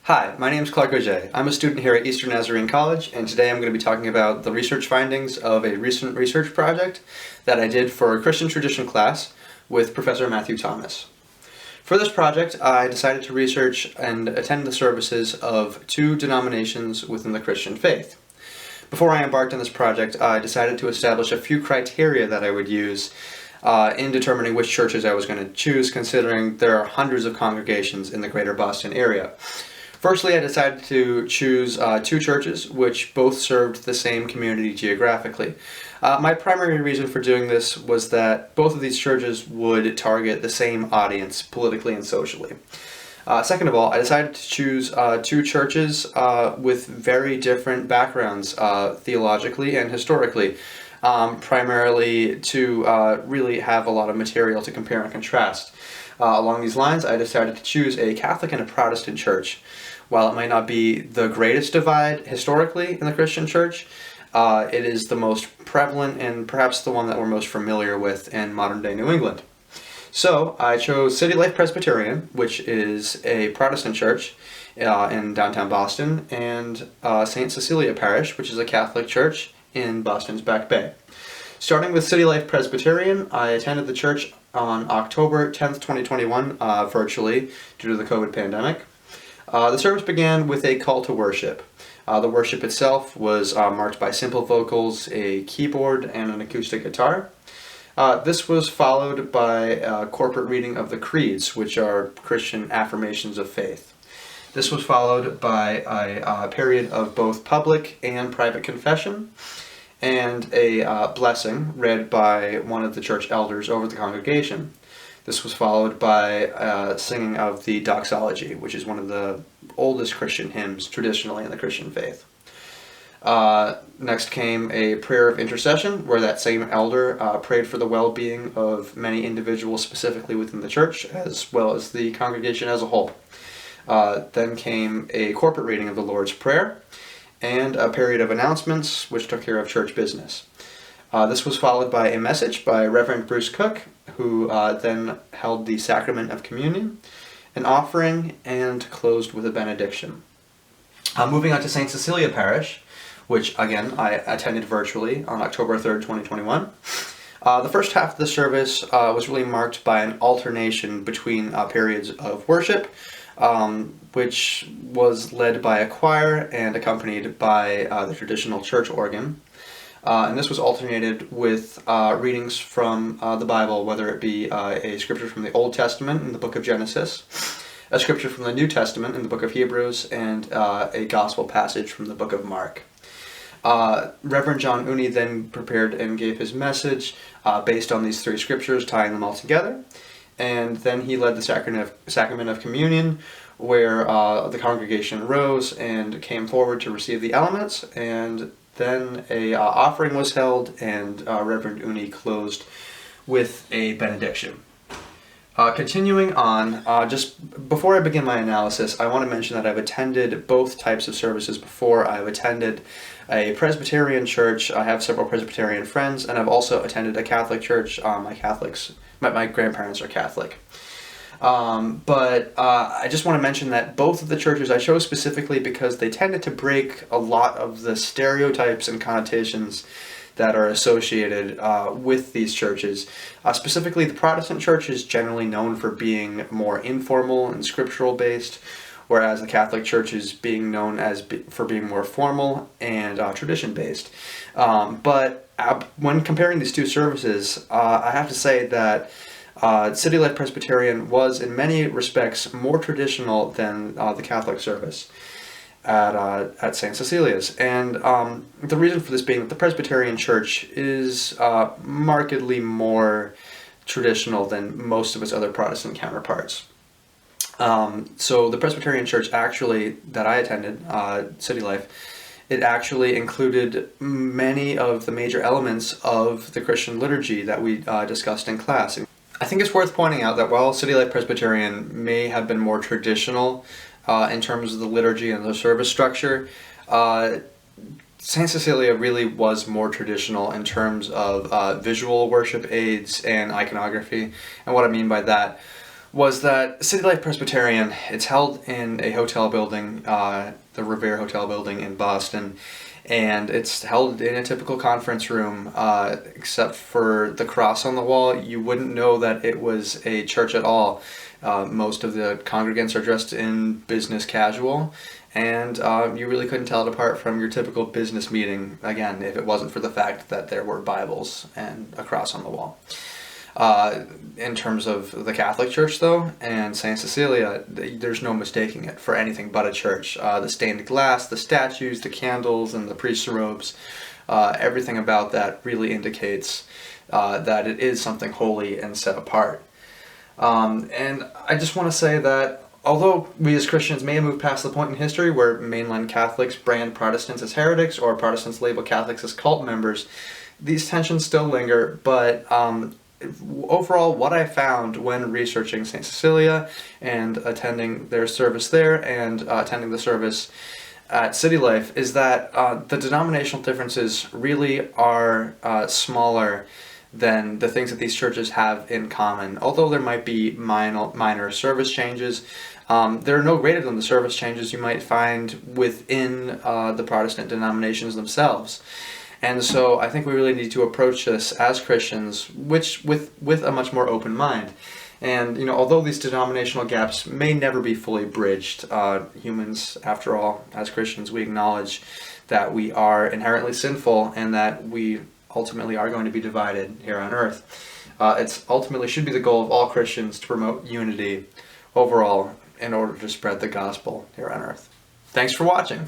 Hi, my name is Clark Auger. I'm a student here at Eastern Nazarene College, and today I'm going to be talking about the research findings of a recent research project that I did for a Christian tradition class with Professor Matthew Thomas. For this project, I decided to research and attend the services of two denominations within the Christian faith. Before I embarked on this project, I decided to establish a few criteria that I would use in determining which churches I was going to choose, considering there are hundreds of congregations in the greater Boston area. Firstly, I decided to choose two churches which both served the same community geographically. My primary reason for doing this was that both of these churches would target the same audience politically and socially. Second of all, I decided to choose two churches with very different backgrounds theologically and historically, primarily to really have a lot of material to compare and contrast. Along these lines, I decided to choose a Catholic and a Protestant church. While it might not be the greatest divide historically in the Christian church, it is the most prevalent and perhaps the one that we're most familiar with in modern-day New England. So I chose City Life Presbyterian, which is a Protestant church in downtown Boston, and St. Cecilia Parish, which is a Catholic church in Boston's Back Bay. Starting with City Life Presbyterian, I attended the church on October 10th, 2021, virtually due to the COVID pandemic. The service began with a call to worship. The worship itself was marked by simple vocals, a keyboard, and an acoustic guitar. This was followed by a corporate reading of the creeds, which are Christian affirmations of faith. This was followed by a period of both public and private confession, and a blessing read by one of the church elders over the congregation. This was followed by singing of the doxology, which is one of the oldest Christian hymns traditionally in the Christian faith. Next came a prayer of intercession, where that same elder prayed for the well-being of many individuals specifically within the church, as well as the congregation as a whole. Then came a corporate reading of the Lord's Prayer, and a period of announcements, which took care of church business. This was followed by a message by Reverend Bruce Cook, who then held the sacrament of communion, an offering, and closed with a benediction. Moving on to St. Cecilia Parish, which again I attended virtually on October 3rd, 2021. The first half of the service was really marked by an alternation between periods of worship, which was led by a choir and accompanied by the traditional church organ. And this was alternated with readings from the Bible, whether it be a scripture from the Old Testament in the book of Genesis, a scripture from the New Testament in the book of Hebrews, and a gospel passage from the book of Mark. Reverend John Uni then prepared and gave his message based on these three scriptures, tying them all together. And then he led the sacrament of communion, where the congregation rose and came forward to receive the elements, and then a offering was held, and Reverend Uni closed with a benediction. Continuing on, just before I begin my analysis, I want to mention that I've attended both types of services before. I've attended a Presbyterian church, I have several Presbyterian friends, and I've also attended a Catholic church. My grandparents are Catholic. But I just want to mention that both of the churches I chose specifically because they tended to break a lot of the stereotypes and connotations that are associated with these churches. Specifically, the Protestant church is generally known for being more informal and scriptural based, whereas the Catholic church is being known for being more formal and tradition based. But when comparing these two services, I have to say that City Life Presbyterian was, in many respects, more traditional than the Catholic service at St. Cecilia's. And the reason for this being that the Presbyterian Church is markedly more traditional than most of its other Protestant counterparts. So the Presbyterian Church actually, that I attended, City Life, it actually included many of the major elements of the Christian liturgy that we discussed in class. I think it's worth pointing out that while City Life Presbyterian may have been more traditional in terms of the liturgy and the service structure, St. Cecilia really was more traditional in terms of visual worship aids and iconography. And what I mean by that was that City Life Presbyterian, it's held in a hotel building, the Revere Hotel building in Boston, and it's held in a typical conference room, except for the cross on the wall. You wouldn't know that it was a church at all. Most of the congregants are dressed in business casual, and you really couldn't tell it apart from your typical business meeting, again, if it wasn't for the fact that there were Bibles and a cross on the wall. In terms of the Catholic Church, though, and St. Cecilia, there's no mistaking it for anything but a church. The stained glass, the statues, the candles, and the priest's robes, everything about that really indicates that it is something holy and set apart. And I just want to say that although we as Christians may have moved past the point in history where mainline Catholics brand Protestants as heretics or Protestants label Catholics as cult members, these tensions still linger, but overall, what I found when researching St. Cecilia and attending their service there and attending the service at City Life is that the denominational differences really are smaller than the things that these churches have in common. Although there might be minor service changes, they're no greater than the service changes you might find within the Protestant denominations themselves. And so I think we really need to approach this as Christians, with a much more open mind. And, although these denominational gaps may never be fully bridged, humans, after all, as Christians, we acknowledge that we are inherently sinful and that we ultimately are going to be divided here on earth. It's ultimately should be the goal of all Christians to promote unity overall in order to spread the gospel here on earth. Thanks for watching.